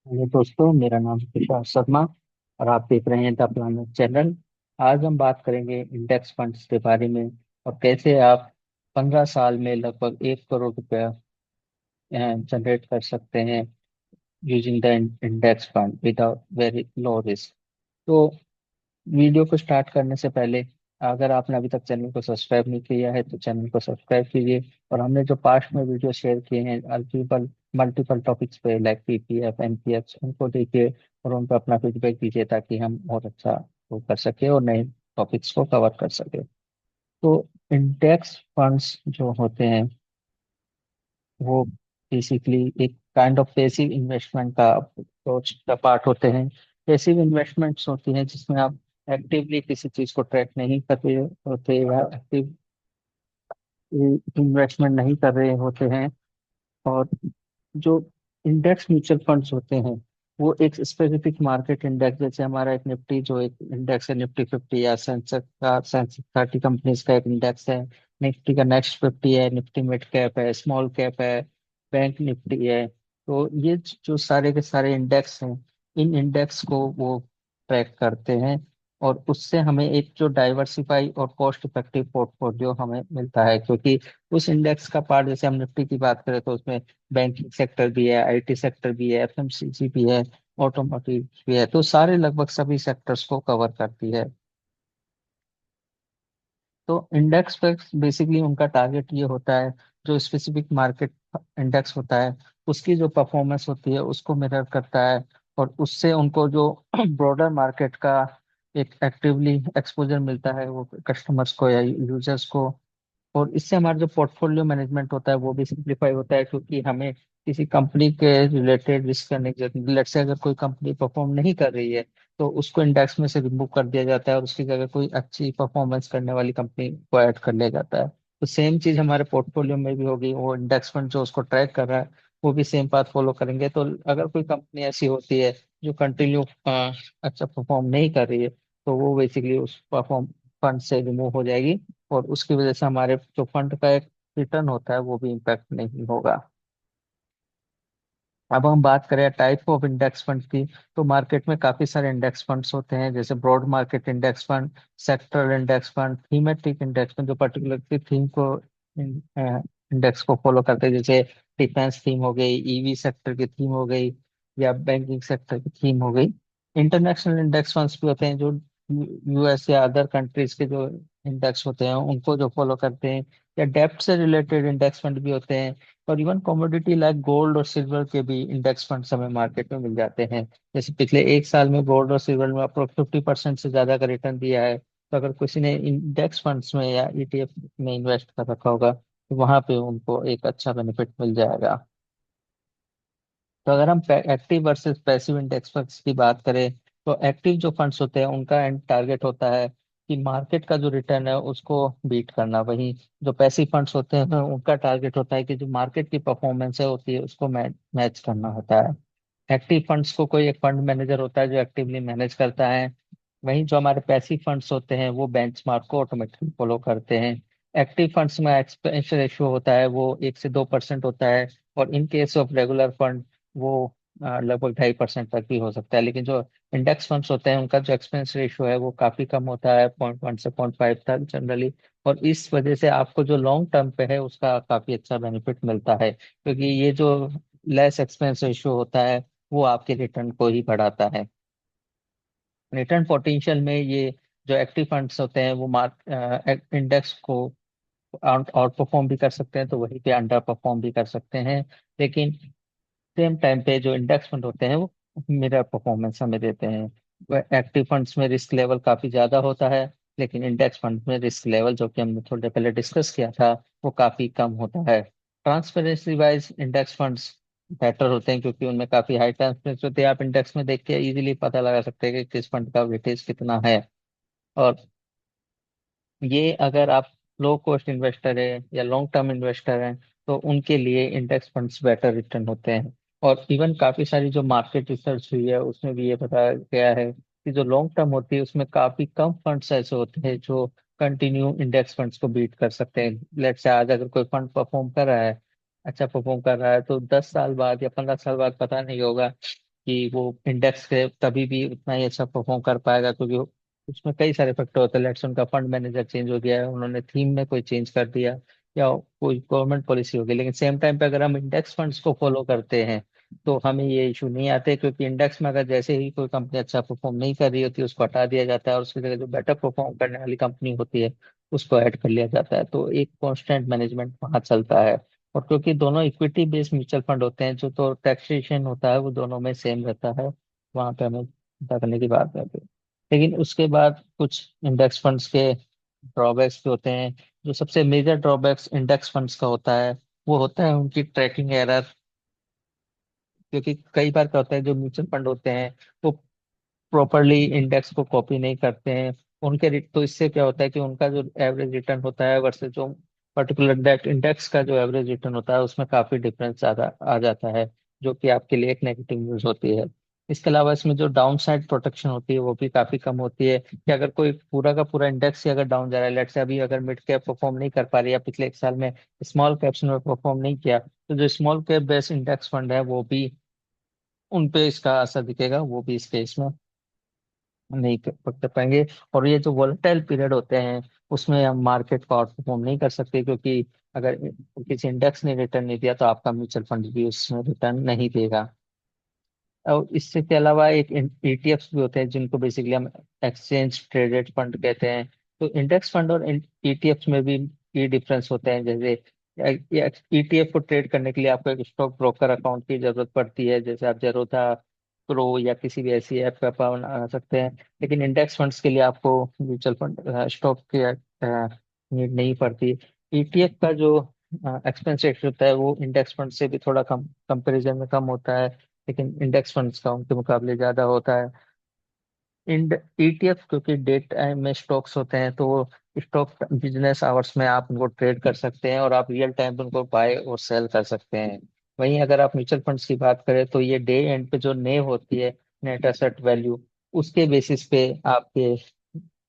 Hello दोस्तों, मेरा नाम तुषार शर्मा और आप देख रहे हैं द प्लानट चैनल। आज हम बात करेंगे इंडेक्स फंड्स के बारे में और कैसे आप 15 साल में लगभग 1 करोड़ रुपया जनरेट कर सकते हैं using the index fund without very low risk. तो वीडियो को स्टार्ट करने से पहले अगर आपने अभी तक चैनल को सब्सक्राइब नहीं किया है तो चैनल को सब्सक्राइब कीजिए। और हमने जो पास्ट में वीडियो शेयर किए हैं मल्टीपल मल्टीपल टॉपिक्स पे लाइक पीपीएफ एनपीएफ उनको देखिए और उन पर अपना फीडबैक दीजिए ताकि हम और अच्छा वो कर सके और नए टॉपिक्स को कवर कर सके। तो इंडेक्स फंड्स जो होते हैं वो बेसिकली एक काइंड ऑफ पैसिव इन्वेस्टमेंट का अप्रोच का पार्ट होते हैं। पैसिव इन्वेस्टमेंट्स होती हैं जिसमें आप एक्टिवली किसी चीज को ट्रैक नहीं कर रहे होते या एक्टिव इन्वेस्टमेंट नहीं कर रहे होते हैं। और जो इंडेक्स म्यूचुअल फंड्स होते हैं वो एक स्पेसिफिक मार्केट इंडेक्स, जैसे हमारा एक निफ्टी जो एक इंडेक्स है निफ्टी 50 या सेंसेक्स 30 कंपनीज का एक इंडेक्स है। निफ्टी का नेक्स्ट 50 है, निफ्टी मिड कैप है, स्मॉल कैप है, बैंक निफ्टी है। तो ये जो सारे के सारे इंडेक्स हैं इन इंडेक्स को वो ट्रैक करते हैं और उससे हमें एक जो डाइवर्सिफाई और कॉस्ट इफेक्टिव पोर्टफोलियो हमें मिलता है, क्योंकि उस इंडेक्स का पार्ट जैसे हम निफ्टी की बात करें तो उसमें बैंकिंग सेक्टर भी है, आईटी सेक्टर भी है, एफएमसीजी भी है, ऑटोमोटिव भी है। तो सारे लगभग सभी सेक्टर्स को कवर करती है। तो इंडेक्स पे बेसिकली उनका टारगेट ये होता है जो स्पेसिफिक मार्केट इंडेक्स होता है उसकी जो परफॉर्मेंस होती है उसको मिरर करता है और उससे उनको जो ब्रॉडर मार्केट का एक एक्टिवली एक्सपोजर मिलता है वो कस्टमर्स को या यूजर्स को। और इससे हमारा जो पोर्टफोलियो मैनेजमेंट होता है वो भी सिंप्लीफाई होता है, क्योंकि हमें किसी कंपनी के रिलेटेड रिस्क करने की जरूरत नहीं। लेट्स से अगर कोई कंपनी परफॉर्म नहीं कर रही है तो उसको इंडेक्स में से रिमूव कर दिया जाता है और उसकी जगह कोई अच्छी परफॉर्मेंस करने वाली कंपनी को ऐड कर लिया जाता है। तो सेम चीज हमारे पोर्टफोलियो में भी होगी, वो इंडेक्स फंड जो उसको ट्रैक कर रहा है वो भी सेम पाथ फॉलो करेंगे। तो अगर कोई कंपनी ऐसी होती है जो कंटिन्यू अच्छा परफॉर्म नहीं कर रही है तो वो बेसिकली उस परफॉर्म फंड से रिमूव हो जाएगी और उसकी वजह से हमारे जो फंड का एक रिटर्न होता है वो भी इम्पैक्ट नहीं होगा। अब हम बात करें टाइप ऑफ इंडेक्स फंड की, तो मार्केट में काफी सारे इंडेक्स फंड्स होते हैं, जैसे broad market index fund, sectoral index fund, thematic index fund जो पर्टिकुलर थीम को इंडेक्स को फॉलो करते हैं, जैसे डिफेंस थीम हो गई, ईवी सेक्टर की थीम हो गई या बैंकिंग सेक्टर की थीम हो गई। इंटरनेशनल इंडेक्स फंड्स भी होते हैं जो यूएस या अदर कंट्रीज के जो इंडेक्स होते हैं उनको जो फॉलो करते हैं, या डेप्थ से रिलेटेड इंडेक्स फंड भी होते हैं। और इवन कमोडिटी लाइक गोल्ड और सिल्वर के भी इंडेक्स फंड्स हमें मार्केट में मिल जाते हैं। जैसे पिछले 1 साल में गोल्ड और सिल्वर में अप्रोक्स 50% से ज्यादा का रिटर्न दिया है। तो अगर किसी ने इंडेक्स फंड्स में या ईटीएफ में इन्वेस्ट कर रखा होगा तो वहां पे उनको एक अच्छा बेनिफिट मिल जाएगा। तो अगर हम active versus passive index funds की बात करें तो एक्टिव जो फंड्स होते हैं उनका एंड टारगेट होता है कि मार्केट का जो रिटर्न है उसको बीट करना। वहीं जो पैसिव फंड्स होते हैं उनका टारगेट होता है कि जो मार्केट की परफॉर्मेंस है होती है उसको मैच करना होता है। एक्टिव फंड्स को कोई एक फंड मैनेजर होता है जो एक्टिवली मैनेज करता है। वहीं जो हमारे पैसिव फंड्स होते हैं वो बेंचमार्क को ऑटोमेटिकली फॉलो करते हैं। एक्टिव फंड्स में एक्सपेंस रेशियो होता है वो 1 से 2% होता है और in case of regular fund वो लगभग 2.5% तक भी हो सकता है। लेकिन जो इंडेक्स फंड्स होते हैं उनका जो एक्सपेंस रेशियो है वो काफी कम होता है, 0.1 से 0.5 तक जनरली। और इस वजह से आपको जो लॉन्ग टर्म पे है उसका काफी अच्छा बेनिफिट मिलता है, क्योंकि ये जो लेस एक्सपेंस रेशियो होता है वो आपके रिटर्न को ही बढ़ाता है। रिटर्न पोटेंशियल में ये जो एक्टिव फंड्स होते हैं वो मार्क इंडेक्स को आउट परफॉर्म भी कर सकते हैं तो वहीं पे अंडर परफॉर्म भी कर सकते हैं। लेकिन सेम टाइम पे जो इंडेक्स फंड होते हैं वो मिरर परफॉर्मेंस हमें देते हैं। एक्टिव फंड्स में रिस्क लेवल काफी ज्यादा होता है लेकिन इंडेक्स फंड में रिस्क लेवल जो कि हमने थोड़ी देर पहले डिस्कस किया था वो काफी कम होता है। Transparency wise index funds better होते हैं क्योंकि उनमें काफी हाई ट्रांसपेरेंसी होती है। आप इंडेक्स में देख के इजीली पता लगा सकते हैं कि किस फंड का वेटेज कितना है। और ये अगर आप लो कॉस्ट इन्वेस्टर है या लॉन्ग टर्म इन्वेस्टर हैं तो उनके लिए इंडेक्स फंड्स बेटर रिटर्न होते हैं। और इवन काफी सारी जो मार्केट रिसर्च हुई है उसमें भी ये बताया गया है कि जो लॉन्ग टर्म होती है उसमें काफी कम फंड्स ऐसे होते हैं जो कंटिन्यू इंडेक्स फंड्स को बीट कर सकते हैं। लेट्स से आज अगर कोई फंड परफॉर्म कर रहा है, अच्छा परफॉर्म कर रहा है, तो 10 साल बाद या 15 साल बाद पता नहीं होगा कि वो इंडेक्स के तभी भी उतना ही अच्छा परफॉर्म कर पाएगा, क्योंकि उसमें कई सारे फैक्टर होते हैं। लेट्स उनका फंड मैनेजर चेंज हो गया है, उन्होंने थीम में कोई चेंज कर दिया, या कोई गवर्नमेंट पॉलिसी हो गई। लेकिन सेम टाइम पे अगर हम इंडेक्स फंड्स को फॉलो करते हैं तो हमें ये इशू नहीं आते, क्योंकि इंडेक्स में अगर जैसे ही कोई कंपनी अच्छा परफॉर्म नहीं कर रही होती उसको हटा दिया जाता है, और उसकी जगह जो बेटर परफॉर्म करने वाली कंपनी होती है उसको ऐड कर लिया जाता है। तो एक कॉन्स्टेंट मैनेजमेंट वहाँ चलता है। और क्योंकि दोनों इक्विटी बेस्ड म्यूचुअल फंड होते हैं, जो तो टैक्सेशन होता है वो दोनों में सेम रहता है, वहाँ पे हमें चिंता करने की बात नहीं होती। लेकिन उसके बाद कुछ इंडेक्स फंड्स के ड्रॉबैक्स भी होते हैं। जो सबसे मेजर ड्रॉबैक्स इंडेक्स फंड्स का होता है वो होता है उनकी ट्रैकिंग एरर। क्योंकि कई बार क्या होता है, जो म्यूचुअल फंड होते हैं वो प्रॉपरली इंडेक्स को कॉपी नहीं करते हैं। तो इससे क्या होता है कि उनका जो एवरेज रिटर्न होता है वर्सेस जो पर्टिकुलर दैट इंडेक्स का जो एवरेज रिटर्न होता है उसमें काफी डिफरेंस आ जाता है, जो कि आपके लिए एक नेगेटिव न्यूज होती है। इसके अलावा इसमें जो डाउन साइड प्रोटेक्शन होती है वो भी काफी कम होती है, कि अगर कोई पूरा का पूरा इंडेक्स ही अगर डाउन जा रहा है, लेट्स से अभी अगर मिड कैप परफॉर्म नहीं कर पा रही है या पिछले एक साल में स्मॉल कैप्स में परफॉर्म नहीं किया, तो जो small cap based index fund है वो भी, उन पे इसका असर दिखेगा, वो भी इस केस में नहीं कर पाएंगे। और ये जो वोलेटाइल पीरियड होते हैं उसमें हम मार्केट को आउट परफॉर्म नहीं कर सकते, क्योंकि अगर किसी इंडेक्स ने रिटर्न नहीं दिया तो आपका म्यूचुअल फंड भी उसमें रिटर्न नहीं देगा। और इससे के अलावा एक ईटीएफ्स भी होते हैं जिनको बेसिकली हम एक्सचेंज ट्रेडेड फंड कहते हैं। तो इंडेक्स फंड और ईटीएफ्स में भी ये डिफरेंस होते हैं। जैसे ईटीएफ को ट्रेड करने के लिए आपको एक स्टॉक ब्रोकर अकाउंट की जरूरत पड़ती है, जैसे आप जरोधा प्रो या किसी भी ऐसी ऐप का बना सकते हैं। लेकिन इंडेक्स फंड्स के लिए आपको म्यूचुअल फंड स्टॉक की नीड नहीं पड़ती। ईटीएफ का जो एक्सपेंस रेट होता है वो इंडेक्स फंड से भी थोड़ा कम, कंपेरिजन में कम होता है, लेकिन इंडेक्स फंड्स का उनके मुकाबले ज्यादा होता है। इंड ईटीएफ क्योंकि डे टाइम में स्टॉक्स होते हैं, तो वो स्टॉक बिजनेस आवर्स में आप उनको ट्रेड कर सकते हैं और आप रियल टाइम पे उनको बाय और सेल कर सकते हैं। वहीं अगर आप म्यूचुअल फंड्स की बात करें तो ये डे एंड पे जो ने होती है, नेट एसेट वैल्यू, उसके बेसिस पे आपके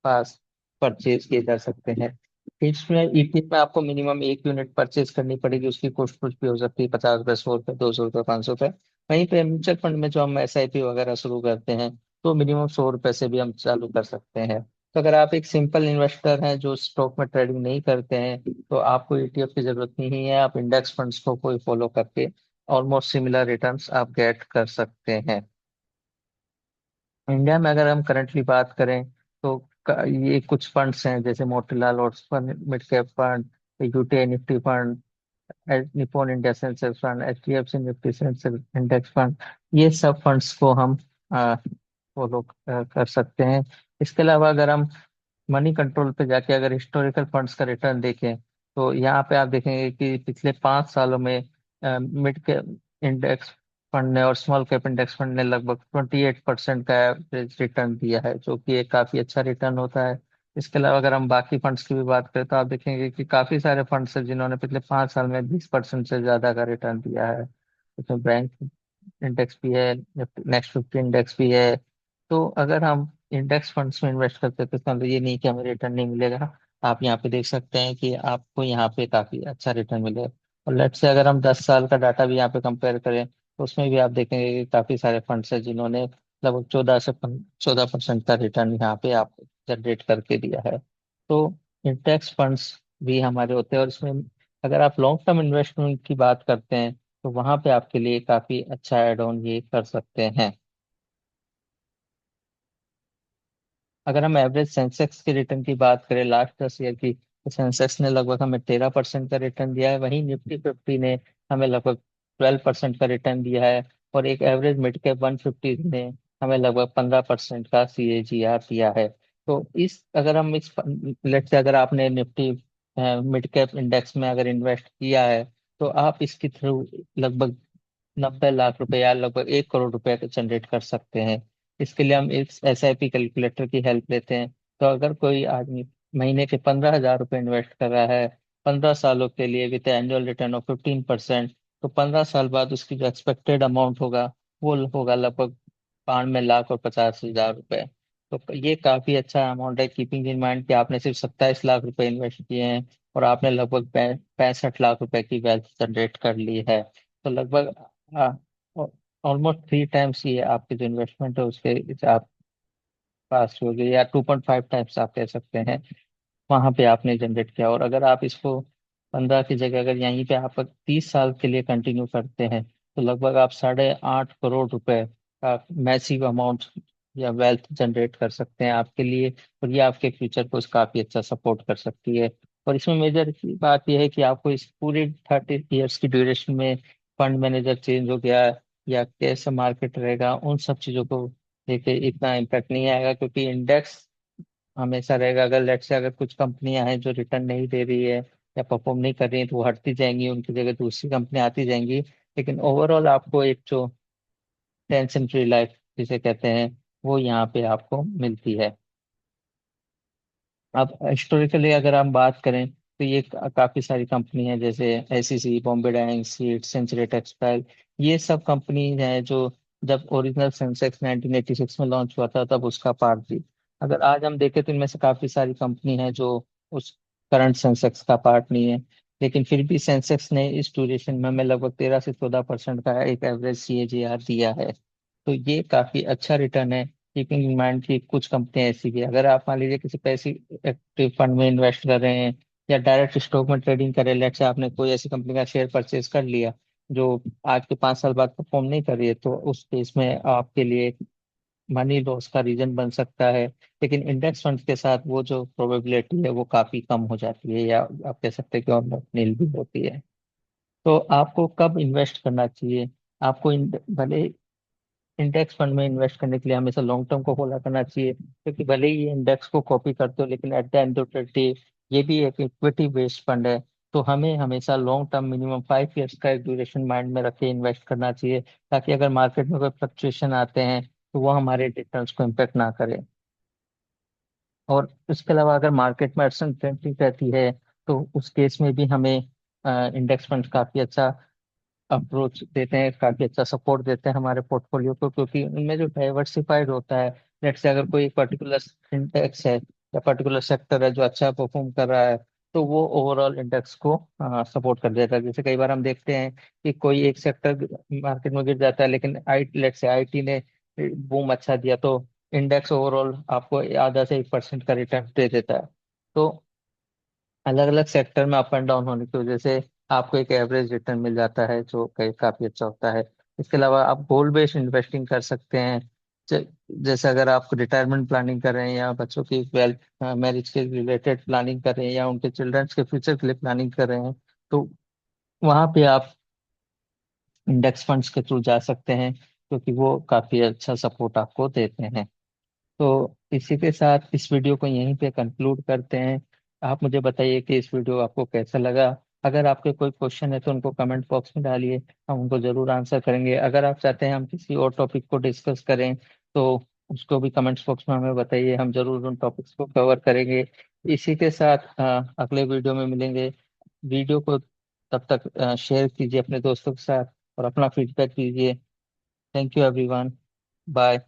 पास परचेज किए जा सकते हैं। इसमें ईटीएफ में आपको मिनिमम 1 यूनिट परचेज करनी पड़ेगी, उसकी कॉस्ट कुछ भी हो सकती है, 50 रुपये, 100 रुपये, 200 रुपये, 500 रुपये। वहीं पे म्यूचुअल फंड में जो हम एसआईपी वगैरह शुरू करते हैं तो मिनिमम 100 रुपये से भी हम चालू कर सकते हैं। तो अगर आप एक सिंपल इन्वेस्टर हैं जो स्टॉक में ट्रेडिंग नहीं करते हैं तो आपको ईटीएफ की जरूरत नहीं है, आप इंडेक्स फंड्स को कोई फॉलो करके ऑलमोस्ट सिमिलर रिटर्न्स आप गेट कर सकते हैं। इंडिया में अगर हम करंटली बात करें तो ये कुछ फंड्स हैं जैसे Motilal Oswal mid cap fund, UTI Nifty fund, Nippon India Sensex fund, HDFC Nifty Sensex index fund, ये सब फंड्स को हम फॉलो कर सकते हैं। इसके अलावा अगर हम मनी कंट्रोल पे जाके अगर हिस्टोरिकल फंड्स का रिटर्न देखें तो यहाँ पे आप देखेंगे कि पिछले 5 सालों में मिड कैप इंडेक्स फंड ने और स्मॉल कैप इंडेक्स फंड ने लगभग 28% का एवरेज रिटर्न दिया है, जो कि एक काफी अच्छा रिटर्न होता है। इसके अलावा अगर हम बाकी फंड्स की भी बात करें तो आप देखेंगे कि काफी सारे फंड्स हैं जिन्होंने पिछले 5 साल में 20% से ज्यादा का रिटर्न दिया है। उसमें बैंक इंडेक्स भी है, नेक्स्ट 50 इंडेक्स भी है। तो अगर हम इंडेक्स फंड्स में इन्वेस्ट करते हैं तो इसका मतलब ये नहीं कि हमें रिटर्न नहीं मिलेगा। आप यहाँ पे देख सकते हैं कि आपको यहाँ पे काफी अच्छा रिटर्न मिलेगा। और लेट्स से अगर हम 10 साल का डाटा भी यहाँ पे कंपेयर करें तो उसमें भी आप देखेंगे कि काफी सारे फंड्स हैं जिन्होंने लगभग 14% का रिटर्न यहाँ पे आप जनरेट करके दिया है। तो इंडेक्स फंड्स भी हमारे होते हैं, और इसमें अगर आप लॉन्ग टर्म इन्वेस्टमेंट की बात करते हैं तो वहां पे आपके लिए काफी अच्छा एड ऑन ये कर सकते हैं। अगर हम एवरेज सेंसेक्स के रिटर्न की बात करें लास्ट 10 ईयर की, तो सेंसेक्स ने लगभग हमें 13% का रिटर्न दिया है, वहीं निफ्टी 50 ने हमें लगभग 12% का रिटर्न दिया है, और एक एवरेज मिड कैप 150 ने हमें लगभग 15% का सीएजीआर दिया है। तो इस अगर हम इस लेट से अगर आपने निफ्टी मिड कैप इंडेक्स में अगर इन्वेस्ट किया है तो आप इसके थ्रू लगभग 90 लाख रुपए या लगभग 1 करोड़ रुपए जनरेट कर सकते हैं। इसके लिए हम इस एसआईपी कैलकुलेटर की हेल्प लेते हैं। तो अगर कोई आदमी महीने के 15,000 रुपये इन्वेस्ट कर रहा है 15 सालों के लिए विद एनुअल रिटर्न ऑफ 15%, तो 15 साल बाद उसकी जो एक्सपेक्टेड अमाउंट होगा वो होगा लगभग 92,50,000 रुपए। तो ये काफी अच्छा अमाउंट है, कीपिंग इन माइंड कि आपने सिर्फ 27 लाख रुपए इन्वेस्ट किए हैं और आपने लगभग 65 लाख रुपए की वेल्थ जनरेट कर ली है। तो लगभग हाँ, और ऑलमोस्ट 3 टाइम्स ये आपके जो इन्वेस्टमेंट है उसके आप पास हो गए, या 2.5 टाइम्स आप कह सकते हैं, वहां पे आपने जनरेट किया। और अगर आप इसको 15 की जगह अगर यहीं पे आप 30 साल के लिए कंटिन्यू करते हैं, तो लगभग आप 8.5 करोड़ रुपए का मैसिव अमाउंट या वेल्थ जनरेट कर सकते हैं आपके लिए। और ये आपके फ्यूचर को काफी अच्छा सपोर्ट कर सकती है। और इसमें मेजर बात यह है कि आपको इस पूरी 30 इयर्स की ड्यूरेशन में फंड मैनेजर चेंज हो गया या कैसे मार्केट रहेगा, उन सब चीजों को लेके इतना इम्पैक्ट नहीं आएगा, क्योंकि इंडेक्स हमेशा रहेगा। अगर लेट से अगर कुछ कंपनियां हैं जो रिटर्न नहीं दे रही है या परफॉर्म नहीं कर रही है, तो वो हटती जाएंगी, उनकी जगह दूसरी कंपनी आती जाएंगी। लेकिन ओवरऑल आपको एक जो टेंशन फ्री लाइफ जिसे कहते हैं, वो यहाँ पे आपको मिलती है। अब हिस्टोरिकली अगर हम बात करें, तो ये काफी सारी कंपनी है, जैसे एसीसी, बॉम्बे डाइंग, सीड, सेंचुरी टेक्सटाइल। ये सब कंपनी हैं जो जब ओरिजिनल सेंसेक्स 1986 में लॉन्च हुआ था तब उसका पार्ट थी। अगर आज हम देखें तो इनमें से काफी सारी कंपनी है जो उस करंट सेंसेक्स का पार्ट नहीं है। लेकिन फिर भी सेंसेक्स ने इस ड्यूरेशन में हमें लगभग 13 से 14% का एक एवरेज CAGR दिया है। तो ये काफी अच्छा रिटर्न है। कीपिंग इन माइंड कि कुछ कंपनियां ऐसी भी है। अगर आप मान लीजिए किसी पैसे एक्टिव फंड में इन्वेस्ट कर रहे हैं या डायरेक्ट स्टॉक में ट्रेडिंग कर रहे हैं, लेट्स से आपने कोई ऐसी कंपनी का शेयर परचेज कर लिया जो आज के 5 साल बाद परफॉर्म नहीं कर रही है, तो उस केस में आपके लिए मनी लॉस का रीजन बन सकता है। लेकिन इंडेक्स फंड के साथ वो जो प्रोबेबिलिटी है वो काफी कम हो जाती है, या आप कह सकते हैं कि ऑलमोस्ट नील भी होती है। तो आपको कब इन्वेस्ट करना चाहिए? आपको भले इंडेक्स फंड में इन्वेस्ट करने के लिए हमेशा लॉन्ग टर्म को फॉलो करना चाहिए, क्योंकि भले ही ये इंडेक्स को कॉपी करते हो, लेकिन at the end of the day ये भी एक इक्विटी बेस्ड फंड है। तो हमें हमेशा लॉन्ग टर्म मिनिमम 5 इयर्स का एक ड्यूरेशन माइंड में रख के इन्वेस्ट करना चाहिए, ताकि अगर मार्केट में कोई फ्लक्चुएशन आते हैं तो वो हमारे रिटर्न्स को इम्पेक्ट ना करे। और इसके अलावा अगर मार्केट में अनसर्टेनिटी रहती है, तो उस केस में भी हमें इंडेक्स फंड काफी अच्छा अप्रोच देते हैं, काफी अच्छा सपोर्ट देते हैं हमारे पोर्टफोलियो को, क्योंकि उनमें जो डाइवर्सिफाइड होता है। लेट्स से अगर कोई एक पर्टिकुलर इंडेक्स है या पर्टिकुलर सेक्टर है जो अच्छा परफॉर्म कर रहा है, तो वो ओवरऑल इंडेक्स को सपोर्ट कर देता है। जैसे कई बार हम देखते हैं कि कोई एक सेक्टर मार्केट में गिर जाता है, लेकिन लेट्स से आईटी ने बूम अच्छा दिया, तो इंडेक्स ओवरऑल आपको आधा से 1% का रिटर्न दे देता है। तो अलग अलग सेक्टर में अप एंड डाउन होने की वजह से आपको एक एवरेज रिटर्न मिल जाता है जो काफी अच्छा होता है। इसके अलावा आप गोल बेस्ड इन्वेस्टिंग कर सकते हैं। ज- जैसे अगर आप रिटायरमेंट प्लानिंग कर रहे हैं, या बच्चों की वेल्थ मैरिज के रिलेटेड प्लानिंग कर रहे हैं, या उनके चिल्ड्रंस के फ्यूचर के लिए प्लानिंग कर रहे हैं, तो वहां पे आप इंडेक्स फंड्स के थ्रू जा सकते हैं, क्योंकि वो काफी अच्छा सपोर्ट आपको देते हैं। तो इसी के साथ इस वीडियो को यहीं पे कंक्लूड करते हैं। आप मुझे बताइए कि इस वीडियो आपको कैसा लगा। अगर आपके कोई क्वेश्चन है तो उनको कमेंट बॉक्स में डालिए, हम उनको जरूर आंसर करेंगे। अगर आप चाहते हैं हम किसी और टॉपिक को डिस्कस करें, तो उसको भी कमेंट्स बॉक्स में हमें बताइए, हम जरूर उन टॉपिक्स को कवर करेंगे। इसी के साथ अगले वीडियो में मिलेंगे। वीडियो को तब तक शेयर कीजिए अपने दोस्तों के साथ और अपना फीडबैक दीजिए। Thank you everyone. बाय।